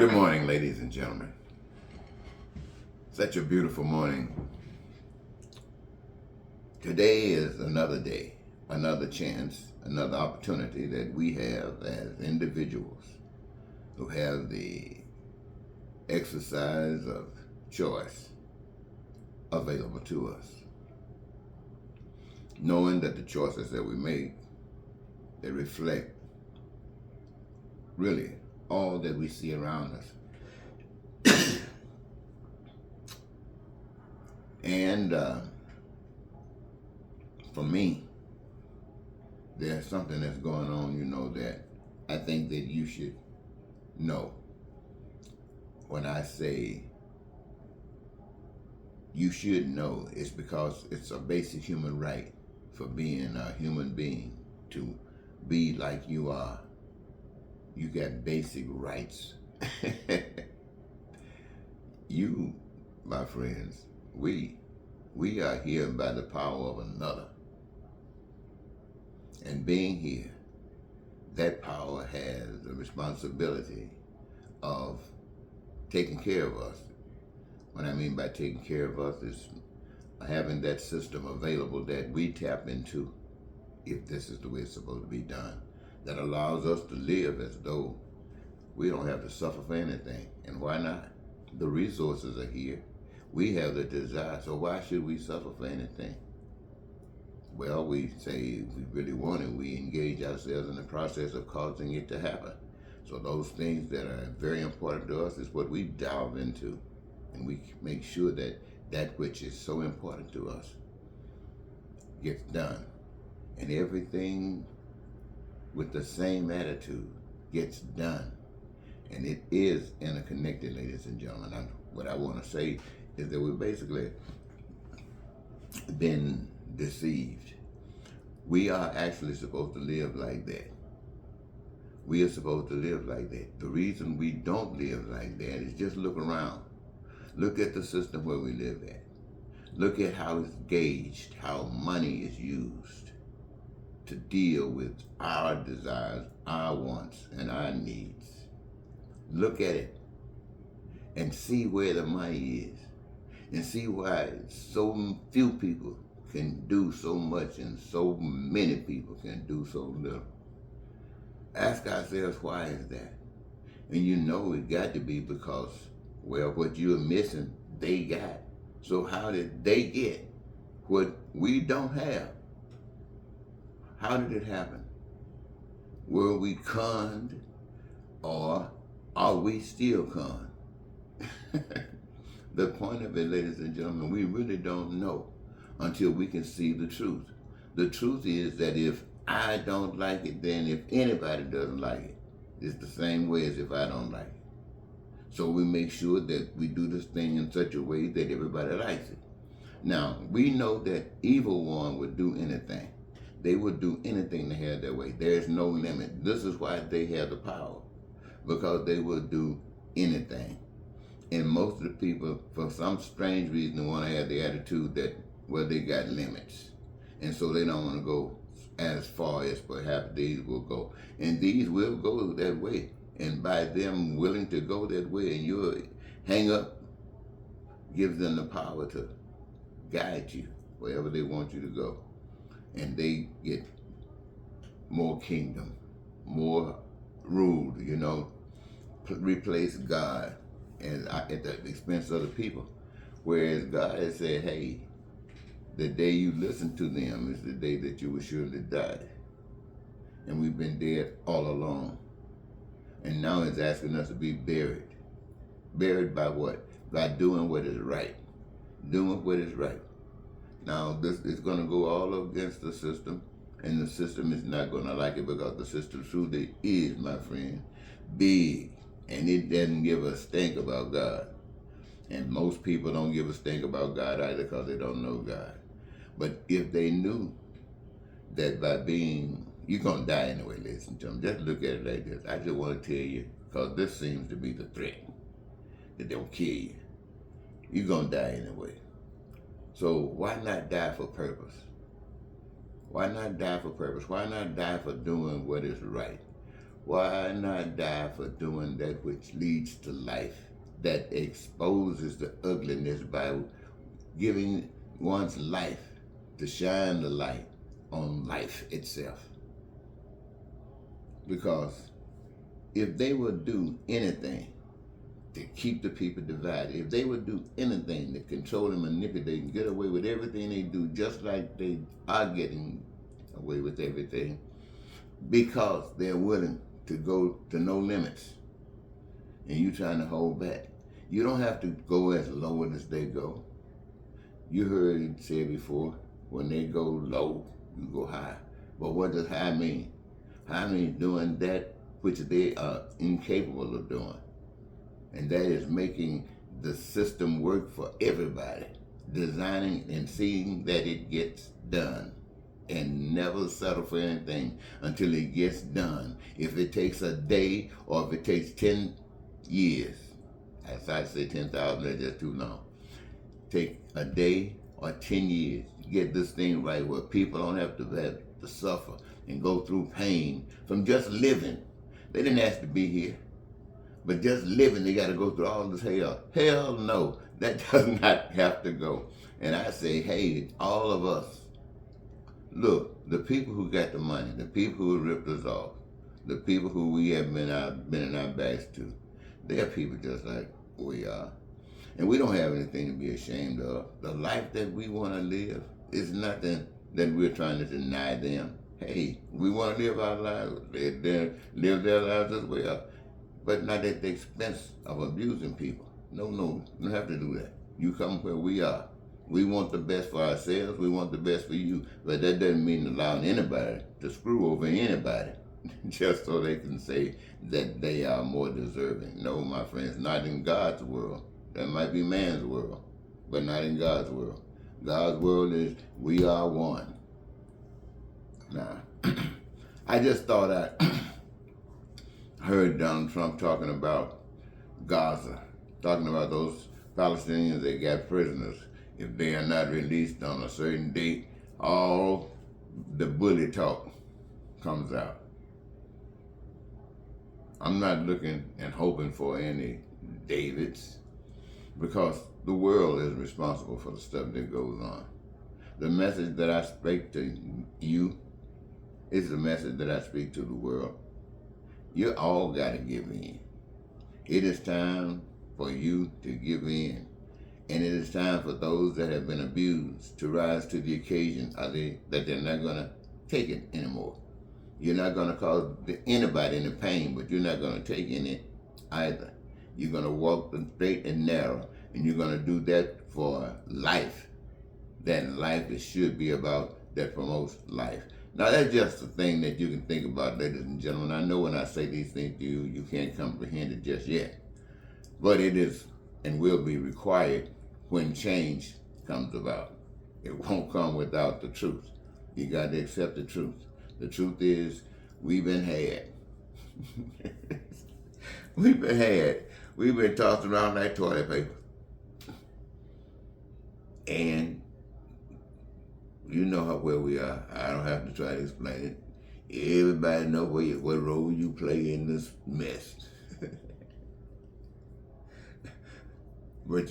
Good morning, ladies and gentlemen. Such a beautiful morning. Today is another day, another chance, another opportunity that we have as individuals who have the exercise of choice available to us. Knowing that the choices that we make, they reflect really all that we see around us. And for me, there's something that's going on, that I think that you should know. When I say you should know, it's because it's a basic human right for being a human being to be like you are. You got basic rights. You, my friends, we are here by the power of another. And being here, that power has the responsibility of taking care of us. What I mean by taking care of us is having that system available that we tap into, if this is the way it's supposed to be done, that allows us to live as though we don't have to suffer for anything. And why not? The resources are here. We have the desire, so why should we suffer for anything? Well, we say if we really want it, we engage ourselves in the process of causing it to happen. So those things that are very important to us is what we delve into. And we make sure that that which is so important to us gets done. And everything with the same attitude gets done. And it is interconnected, ladies and gentlemen. What I want to say is that we've basically been deceived. We are actually supposed to live like that. We are supposed to live like that. The reason we don't live like that is just look around. Look at the system where we live at. Look at how it's gauged, how money is used to deal with our desires, our wants, and our needs. Look at it and see where the money is, and see why so few people can do so much and so many people can do so little. Ask ourselves, why is that? And you know it got to be because, well, what you're missing, they got. So how did they get what we don't have? How did it happen? Were we conned, or are we still conned? The point of it, ladies and gentlemen, we really don't know until we can see the truth. The truth is that if I don't like it, then if anybody doesn't like it, it's the same way as if I don't like it. So we make sure that we do this thing in such a way that everybody likes it. Now, we know that evil one would do anything. They would do anything to have their way. There's no limit. This is why they have the power, because they will do anything. And most of the people, for some strange reason, want to have the attitude that, well, they got limits. And so they don't want to go as far as perhaps these will go. And these will go that way. And by them willing to go that way, and your hang up gives them the power to guide you wherever they want you to go. And they get more kingdom, more rule, replace God at the expense of the people. Whereas God has said, hey, the day you listen to them is the day that you will surely die. And we've been dead all along. And now it's asking us to be buried. Buried by what? By doing what is right. Doing what is right. Now, this is going to go all against the system, and the system is not going to like it, because the system truly is, my friend, big, and it doesn't give a stink about God. And most people don't give a stink about God either, because they don't know God. But if they knew that by being, you're going to die anyway, ladies and gentlemen. Just look at it like this. I just want to tell you, because this seems to be the threat, that they'll kill you. You're going to die anyway. So why not die for purpose? Why not die for purpose? Why not die for doing what is right? Why not die for doing that which leads to life, that exposes the ugliness by giving one's life to shine the light on life itself? Because if they would do anything to keep the people divided, if they would do anything to control and manipulate and get away with everything they do, just like they are getting away with everything, because they're willing to go to no limits, and you trying to hold back. You don't have to go as low as they go. You heard it said before, when they go low, you go high. But what does high mean? High means doing that which they are incapable of doing. And that is making the system work for everybody, designing and seeing that it gets done, and never settle for anything until it gets done. If it takes a day or if it takes 10 years, as I say 10,000, that's just too long. Take a day or 10 years to get this thing right, where people don't have to suffer and go through pain from just living. They didn't ask to be here, but just living, they got to go through all this hell. Hell no, that does not have to go. And I say, hey, all of us, look, the people who got the money, the people who ripped us off, the people who we have been in our backs to, they're people just like we are. And we don't have anything to be ashamed of. The life that we want to live is nothing that we're trying to deny them. Hey, we want to live our lives, live their lives as well, but not at the expense of abusing people. No, you don't have to do that. You come where we are. We want the best for ourselves. We want the best for you. But that doesn't mean allowing anybody to screw over anybody just so they can say that they are more deserving. No, my friends, not in God's world. That might be man's world, but not in God's world. God's world is we are one. Now, I just thought I heard Donald Trump talking about Gaza, talking about those Palestinians that got prisoners. If they are not released on a certain date, all the bully talk comes out. I'm not looking and hoping for any Davids, because the world is responsible for the stuff that goes on. The message that I speak to you is the message that I speak to the world. You all got to give in. It is time for you to give in. And it is time for those that have been abused to rise to the occasion that they're not going to take it anymore. You're not going to cause anybody any pain, but you're not going to take any either. You're going to walk the straight and narrow, and you're going to do that for life. That life should be about, that promotes life. Now, that's just a thing that you can think about, ladies and gentlemen. I know when I say these things to you, you can't comprehend it just yet. But it is and will be required when change comes about. It won't come without the truth. You got to accept the truth. The truth is, we've been had. We've been had. We've been tossed around like toilet paper. And you know where we are. I don't have to try to explain it. Everybody know what role you play in this mess. But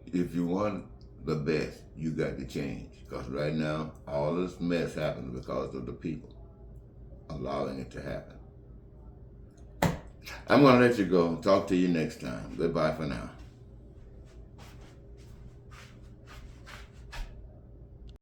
if you want the best, you got to change. Because right now, all this mess happens because of the people allowing it to happen. I'm going to let you go. Talk to you next time. Goodbye for now.